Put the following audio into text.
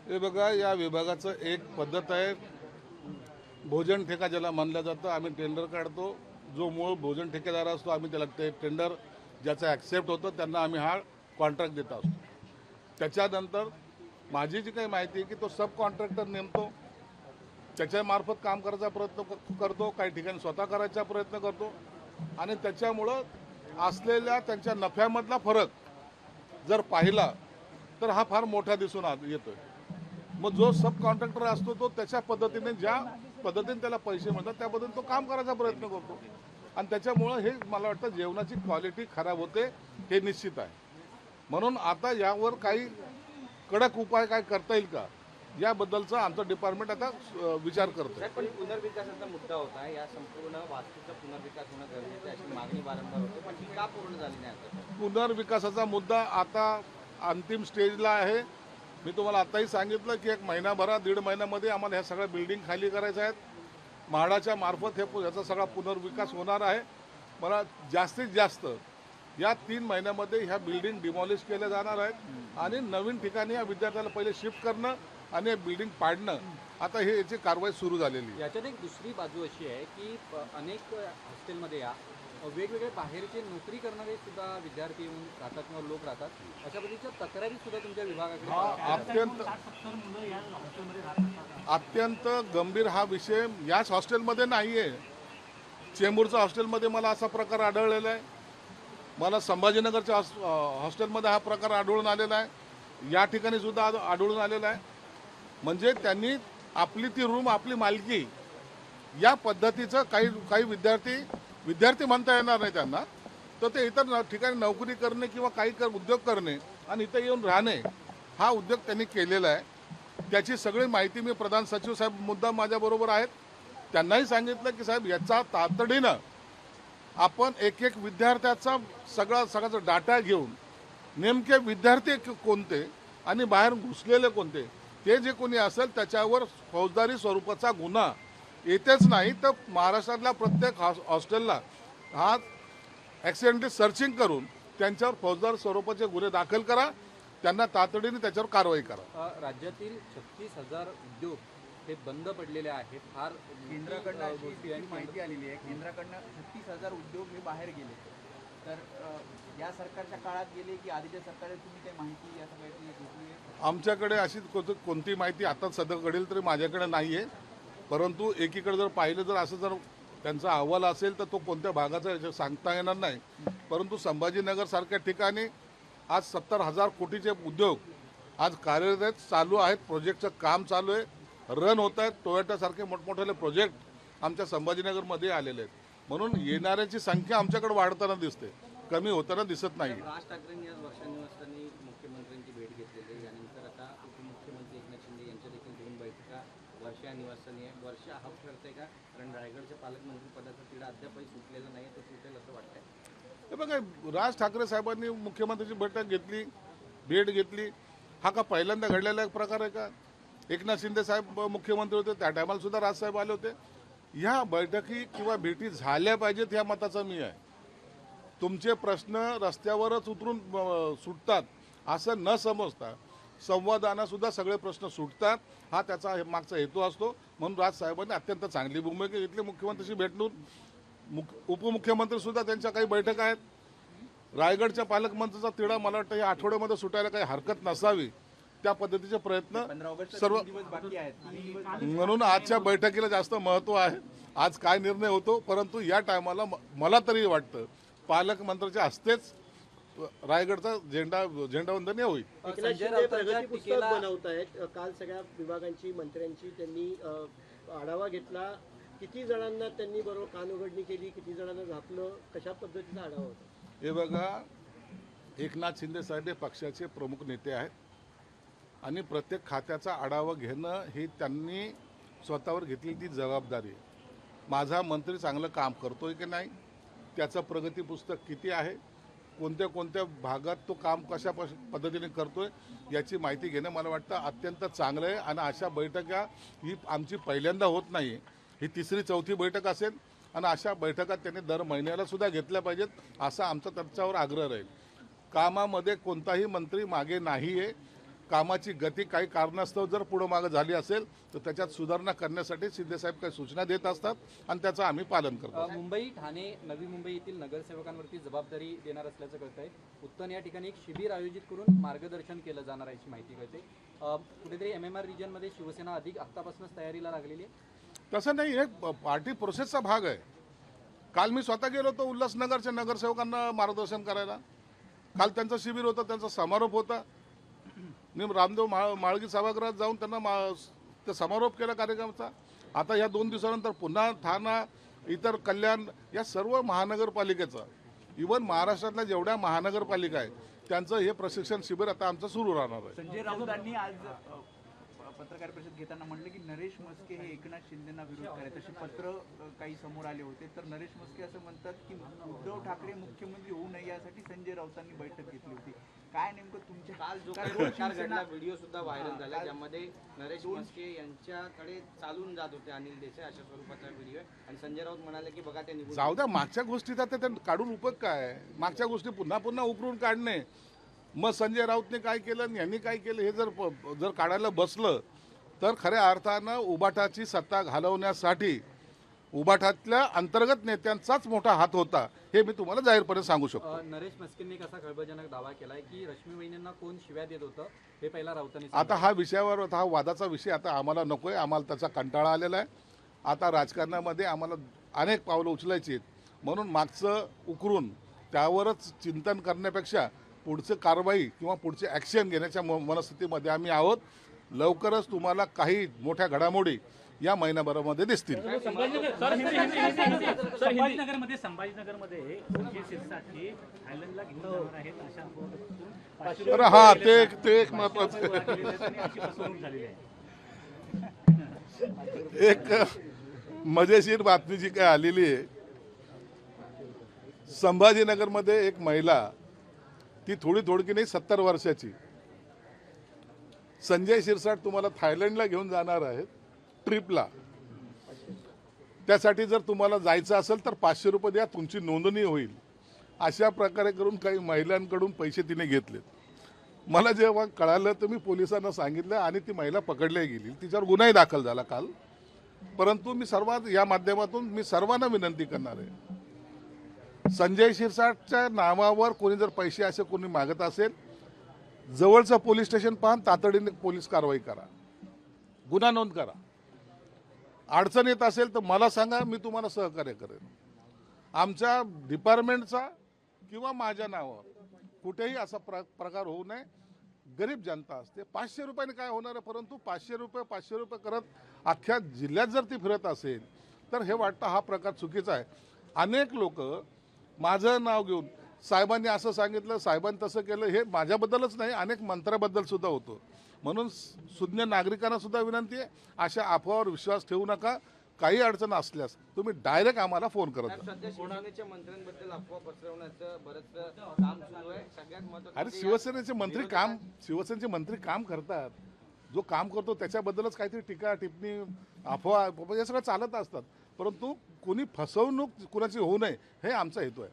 हे बघा, या विभागाचं एक पद्धत आहे, भोजन ठेका ज्याला मानलं जातं. आम्ही टेंडर काढतो, जो मूळ भोजन ठेकेदार असतो आम्ही त्याला ते टेंडर ज्याचं ॲक्सेप्ट होतं त्यांना आम्ही हा कॉन्ट्रॅक्ट देत असतो. त्याच्यानंतर माझी जी काही माहिती आहे की तो सब कॉन्ट्रॅक्टर नेमतो, त्याच्यामार्फत काम करायचा प्रयत्न करतो, काही ठिकाणी स्वतः करायचा प्रयत्न करतो आणि त्याच्यामुळं असलेल्या त्यांच्या नफ्यामधला फरक जर पाहिला तर हा फार मोठा दिसून येतोय. मग जो सब कॉन्ट्रॅक्टर असतो तो त्याच्या पद्धतीने ज्या पद्धतीने त्याला पैसे मिळतात त्या पद्धतीने तो काम करायचा प्रयत्न करतो आणि त्याच्यामुळं हे मला वाटतं जेवणाची क्वालिटी खराब होते हे निश्चित आहे. म्हणून आता यावर काही कडक उपाय काय करता येईल का याबद्दलचा आमचं डिपार्टमेंट आता विचार करतोय. पण पुनर्विकासाचा मुद्दा होता, या संपूर्ण वास्तूचा पुनर्विकास होणं गरजेचं आहे अशी मागणी वारंवार होते, पण ती का पूर्ण झाली नाही आता? पुनर्विकासाचा मुद्दा आता अंतिम स्टेजला आहे. मी तुम्हाला आताही सांगितलं की एक महिनाभरात 1.5 महिन्यामध्ये आम्हाला ह्या सगळ्या बिल्डिंग खाली करायच्या आहेत. म्हाडाच्या मार्फत याचा सगळा पुनर्विकास होणार आहे. मला जास्तीत जास्त या 3 महिन्यामध्ये ह्या बिल्डिंग डिमॉलिश केल्या जाणार आहेत आणि नवीन ठिकाणी या विद्यार्थ्याला पहिले शिफ्ट करणं आणि बिल्डिंग पाडणं, आता हे याची कारवाई सुरू झालेली आहे. याच्यात एक दुसरी बाजू अशी आहे की अनेक हॉस्टेलमध्ये या वेगवेगळे बाहेरचे नोकरी करणारे सुद्धा विद्यार्थी येऊन राहतात किंवा लोक राहतात, अशा पद्धतीच्या तक्रारी सुद्धा तुमच्या विभागाकडे अत्यंत गंभीर हा विषय याच हॉस्टेलमध्ये नाही आहे. चेंबूरच्या हॉस्टेलमध्ये मला असा प्रकार आढळलेला आहे, मला संभाजीनगरच्या हॉस्टेलमध्ये हा प्रकार आढळून आलेला आहे, या ठिकाणी सुद्धा आढळून आलेला आहे. म्हणजे त्यांनी आपली ती रूम आपली मालकी या पद्धतीचं काही विद्यार्थी म्हणता येणार नाही त्यांना, तर ते इतर ठिकाणी नोकरी करणे किंवा काही उद्योग करणे आणि इथं येऊन राहणे हा उद्योग त्यांनी केलेला आहे. त्याची सगळी माहिती मी प्रधान सचिव साहेब मुद्दाम माझ्याबरोबर आहेत, त्यांनाही सांगितलं की साहेब याचा तातडीनं आपण एक विद्यार्थ्याचा सगळ्याचा डाटा घेऊन नेमके विद्यार्थी कोणते आणि बाहेर घुसलेले कोणते ते जे कोणी असेल त्याच्यावर फौजदारी स्वरूपाचा गुन्हा येतेच नाही तर महाराष्ट्रातल्या प्रत्येक हॉस्टेलला हा ॲक्सिडेंटली सर्चिंग करून त्यांच्यावर फौजदार स्वरूपाचे गुन्हे दाखल करा, त्यांना तातडीने त्याच्यावर कारवाई करा. राज्यातील 36,000 उद्योग हे बंद पडलेले आहेत. फार केंद्राकडनं माहिती आलेली आहे, केंद्राकडनं 36,000 उद्योग हे बाहेर गेले. तर या सरकारच्या काळात गेले की आधीच्या सरकारने तुम्ही काही माहिती या सगळ्याची घेतली आहे? आमच्याकडे अशी कोणती माहिती आता सध्या घडेल तरी माझ्याकडे नाही आहे, परंतु एकीकडे जर पाहिलं जर असं जर त्यांचा अहवाल असेल तर तो कोणत्या भागाचा सांगता येणार नाही. परंतु संभाजीनगर सारख्या ठिकाणी आज 70,000 कोटीचे उद्योग आज कार्यरत आहेत, चालू आहेत, प्रोजेक्टचं काम चालू आहे, रन होत आहेत. टोयोटासारखे मोठमोठे प्रोजेक्ट आमच्या संभाजीनगरमध्ये आलेले आहेत. म्हणून येणाऱ्यांची संख्या आमच्याकडे वाढताना दिसते, कमी होताना दिसत नाही. राज ठाकरेंनी आज वर्षा निवासस्थानी मुख्यमंत्र्यांची भेट घेतलेली आहे, यानंतर आता उपमुख्यमंत्री एकनाथ शिंदे यांच्या देखील 2 बैठका वर्षा निवासस्थानी आहे. वर्षा हफ ठरते का? कारण रायगडच्या पालकमंत्री पदाचा तिढा अद्यापही सुटलेला नाही, तो सुटेल असं वाटतंय. हे बघा, राज ठाकरे साहेबांनी मुख्यमंत्र्यांची भेट घेतली हा का पहिल्यांदा घडलेला एक प्रकार आहे का? एकनाथ शिंदे साहेब मुख्यमंत्री होते त्या टायमाला सुद्धा राजसाहेब आले होते. ह्या बैठकी किंवा भेटी झाल्या पाहिजेत ह्या मताचा मी आहे. तुमचे प्रश्न रस्त्यावरच उतरून सुटतात असं न समजता संवादानं सुद्धा सगळे प्रश्न सुटतात, हा त्याचा मागचा हेतू असतो. म्हणून राजसाहेबांनी अत्यंत चांगली भूमिका घेतली. मुख्यमंत्र्यांशी भेटून उपमुख्यमंत्री सुद्धा त्यांच्या काही बैठका आहेत. रायगडच्या पालकमंत्र्यांचा तिढा मला वाटतं या आठवड्यामध्ये सुटायला काही हरकत नसावी, त्या पद्धतीचे प्रयत्न सर्व. म्हणून आजच्या बैठकीला जास्त महत्त्व आहे. आज काय निर्णय होतो, परंतु या टायमाला मला तरी वाटतं पालकमंत्र्याच्या हस्तेच रायगडचा झेंडावंदन होईल. प्रगती पुस्तक बनवत आहेत. काल सगळ्या विभागांची मंत्र्यांची त्यांनी आढावा घेतला. किती जणांना त्यांनी बरोबर कानउघडणी केली, किती जणांना झापलं, कशा पद्धतीचा आढावा होता? हे बघा, एकनाथ शिंदे साहेब हे पक्षाचे प्रमुख नेते आहेत आणि प्रत्येक खात्याचा आढावा घेणं ही त्यांनी स्वतःवर घेतलेली ती जबाबदारी. माझा मंत्री चांगलं काम करतोय की नाही, त्याचं प्रगती पुस्तक किती आहे, कोणत्या भागात तो काम कशा पद्धतीने करतोय याची माहिती घेणं मला वाटतं अत्यंत चांगलं आहे. आणि अशा बैठका ही आमची पहिल्यांदा होत नाही, ही 3री-4थी बैठक असेल आणि अशा बैठका त्यांनी दर महिन्याला सुद्धा घेतल्या पाहिजेत असा आमचा त्यांच्यावर आग्रह राहील. कामामध्ये कोणताही मंत्री मागे नाही आहे. कामाची गती काही कारणास्तव जर पुढं मागं झाली असेल तर त्याच्यात सुधारणा करण्यासाठी शिंदेसाहेब काही सूचना देत असतात आणि त्याचं आम्ही पालन करतो. मुंबई ठाणे नवी मुंबई येथील नगरसेवकांवरती जबाबदारी देणार असल्याचं कळतंय. उत्तन या ठिकाणी एक शिबिर आयोजित करून मार्गदर्शन केलं जाणार आहे अशी माहिती कळते. कुठेतरी MMR रिजनमध्ये शिवसेना अधिक आत्तापासूनच तयारीला लागलेली आहे. तसं नाही, हे पार्टी प्रोसेसचा भाग आहे. काल मी स्वतः गेलो होतो उल्हासनगरच्या नगरसेवकांना मार्गदर्शन करायला. काल त्यांचं शिबिर होतं, त्यांचा समारोप होता. मी रामदेव माळगी सभागृहात जाऊन त्यांना ते समारोप केला कार्यक्रमाचा. आता या 2 दिवसानंतर पुन्हा ठाणा, इतर कल्याण या सर्व महानगरपालिकेचं, इव्हन महाराष्ट्रातल्या जेवढ्या महानगरपालिका आहेत त्यांचं हे प्रशिक्षण शिबिर आता आमचं सुरू राहणार आहे. संजय राऊतांनी आज पत्रकार परिषद घेताना म्हटलं की नरेश म्हस्के हे एकनाथ शिंदेना विरोध करत, असे पत्र काही समोर आले होते. तर नरेश म्हस्के असं म्हणतात की उद्धव ठाकरे मुख्यमंत्री होऊ नये यासाठी संजय राऊतांनी बैठक घेतली होती. काय नेमकं तुमच्या काल जो काही प्रकार घडला व्हिडिओ सुद्धा व्हायरल झाला, ज्यामध्ये नरेश म्हस्के यांच्याकडे चालून जात होते अनिल देसाई, अशा स्वरूपाचा व्हिडिओ आहे. आणि संजय राऊत म्हणाले की बघा ते निघून जाऊ द्या, मागच्या गोष्टीचा ते काढून उपयोग काय आहे? मागच्या गोष्टी पुन्हा पुन्हा उकरून काढणे, मग संजय राऊतने काय केलं आणि यांनी काय केलं हे जर काढायला बसलं तर खऱ्या अर्थानं उबाटाची सत्ता घालवण्यासाठी उबाटातल्या अंतर्गत नेत्यांचाच मोठा हात होता, हे मी तुम्हाला जाहीरपणे सांगू शकतो. नरेश म्हस्केंनी कसा खळबळजनक दावा केलाय की रश्मी वहिनींना कोण शिव्या देत होतं हे पहिला राऊतांनी आता हा विषयावर, हा वादाचा विषय आता आम्हाला नकोय. आम्हाला त्याचा कंटाळा आलेला आहे. आता राजकारणामध्ये आम्हाला अनेक पावलं उचलायची आहेत. म्हणून मागचं उकरून त्यावरच चिंतन करण्यापेक्षा पुढचं कारवाई किंवा पुढचे ॲक्शन घेण्याच्या मनस्थितीमध्ये आम्ही आहोत. लवकरच तुम्हाला काही मोठ्या घडामोडी या महिनाभरामध्ये दिसतील. संभाजीनगरमध्ये साठी थायलंडला घेऊन जाणार आहेत अशा तर हा ते एक महत्वाचं झालेली आहे. एक मजेशीर बातमी जी काय आलेली आहे, संभाजीनगरमध्ये एक महिला, ती थोडी नाही 70 वर्षाची, संजय शिरसाट तुम्हाला थायलंडला घेऊन जाणार आहेत ट्रिपला. त्यासाठी जर तुम्हाला जायचं असेल तर 500 रुपये द्या, तुमची नोंदणी होईल. अशा प्रकारे करून काही महिलांकडून पैसे तिने घेतलेत. मला जेव्हा कळालं तर मी पोलिसांना सांगितलं आणि ती महिला पकडली गेली. तिच्यावर गुन्हाही दाखल झाला काल. परंतु मी या माध्यमातून मी सर्वांना विनंती करणार आहे, संजय शिरसाटच्या नावावर कोणी जर पैसे असे कोणी मागत असेल, जवळचं पोलीस स्टेशन पहा, तातडीने पोलीस कारवाई करा, गुन्हा नोंद करा. अडचण येत असेल तर मला सांगा, मी तुम्हाला सहकार्य करेन. आमच्या डिपार्टमेंटचा किंवा माझ्या नावावर कुठेही असा प्रकार होऊ नये. गरीब जनता असते, 500 रुपयाने काय होणार आहे? परंतु 500 रुपये करत अख्ख्या जिल्ह्यात जर ती फिरत असेल तर हे वाटतं हा प्रकार चुकीचा आहे. अनेक लोक माझं नाव घेऊन साहेबांनी असं सांगितलं, साहेबांनी तसं केलं, हे माझ्याबद्दलच नाही अनेक मंत्र्याबद्दल सुद्धा होतं. म्हणून सुज्ञ नागरिकांना सुद्धा विनंती आहे, अशा अफवावर विश्वास ठेवू नका. काही अडचण असल्यास तुम्ही डायरेक्ट आम्हाला फोन करत जा. सध्या शिवसेनेच्या मंत्र्यांबद्दल अफवा पसरवण्याचं बरंच काम सुरू आहे. सगळ्यात महत्त्वाचं अरे शिवसेनेचे मंत्री काम करतात. जो काम करतो त्याच्याबद्दलच काहीतरी टीका टिप्पणी अफवा हे सगळं चालत असतात. परंतु कोणी फसवणूक कुणाची होऊ नये हे आमचा हेतू आहे.